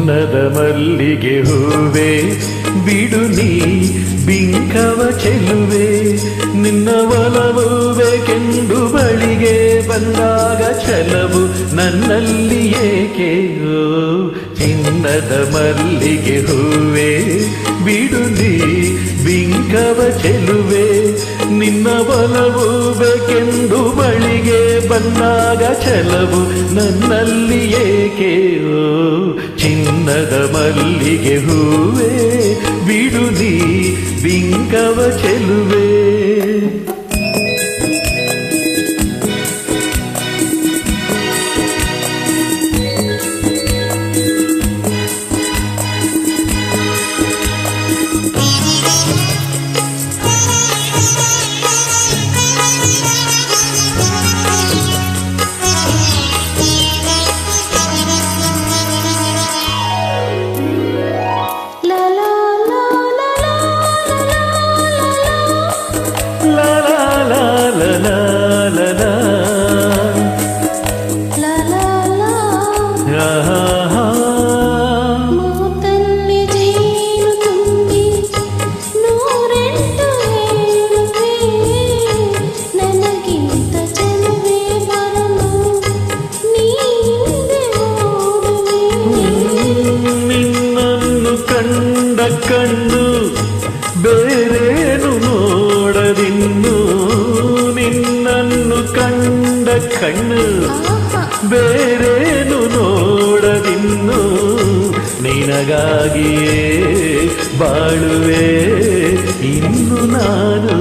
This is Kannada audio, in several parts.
ಚಿನ್ನದ ಮಲ್ಲಿಗೆ ಹೂವೆ ಬಿಡು ನೀ ಬಿಂಕವ ಚೆಲುವೆ ನಿನ್ನ ಒಲವು ಬೇಕೆಂದು ಬಳಿಗೆ ಬಂದಾಗ ಛಲವು ನನ್ನಲ್ಲಿ ಏಕೆ ಓ ಚಿನ್ನದ ಮಲ್ಲಿಗೆ ಹೂವೆ ಬಿಡು ನೀ ಬಿಂಕವ ಚೆಲುವೆ ನಿನ್ನ ಒಲವು ಬೇಕೆಂದು ಬಳಿಗೆ ಬಂದಾಗ ಛಲವು ನನ್ನಲ್ಲಿ ಏಕೆ ಓ ಚಿನ್ನದ ಮಲ್ಲಿಗೆ ಹೂವೆ ಬಿಡು ನೀ ಬಿಂಕವ ಚೆಲುವೆ ಕಣ್ಣು ಬೇರೇನು ನೋಡದಿನ್ನು ನಿನ್ನನ್ನು ಕಂಡ ಕಣ್ಣು ಬೇರೇನು ನೋಡದಿನ್ನು ನಿನಗಾಗಿಯೇ ಬಾಳುವೆ ಇನ್ನು ನಾನು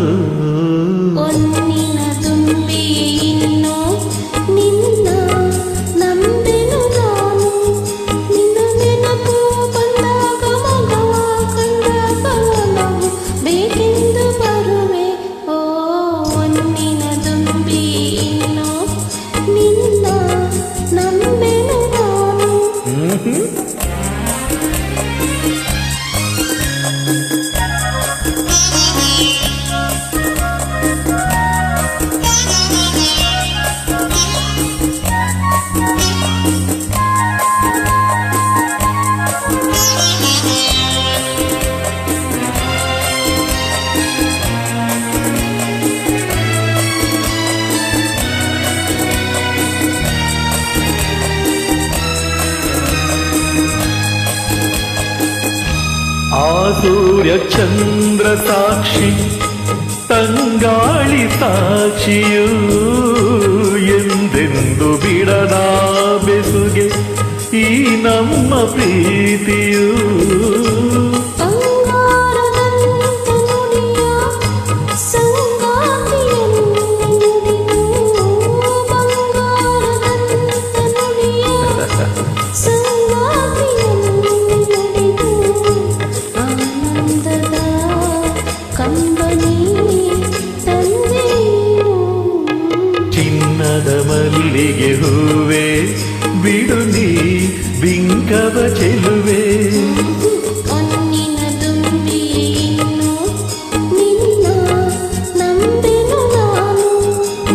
ಆ ಸೂರ್ಯ ಚಂದ್ರ ಸಾಕ್ಷಿ ತಂಗಾಳಿ ಸಾಕ್ಷಿಯೂ ಎಂದೆಂದು ಬಿಡದ ಬೆಸುಗೆ ಈ ನಮ್ಮ ಪ್ರೀತಿಯೂ ಚಿನ್ನದ ಮಲ್ಲಿಗೆ ಹೂವೆ ಬಿಡು ನೀ ಬಿಂಕವ ಚೆಲುವೆ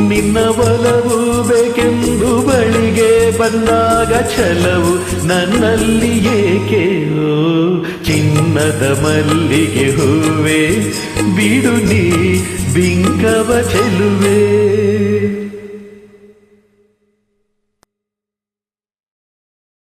ನಿನ್ನ ಒಲವು ಬೇಕೆಂದು ಬಳಿಗೆ ಬಂದಾಗ ಛಲವು ನನ್ನಲ್ಲಿ ಏಕೆ ಓ ಚಿನ್ನದ ಮಲ್ಲಿಗೆ ಹೂವೆ ಬಿಡು ನೀ ಬಿಂಕವ ಚೆಲುವೆ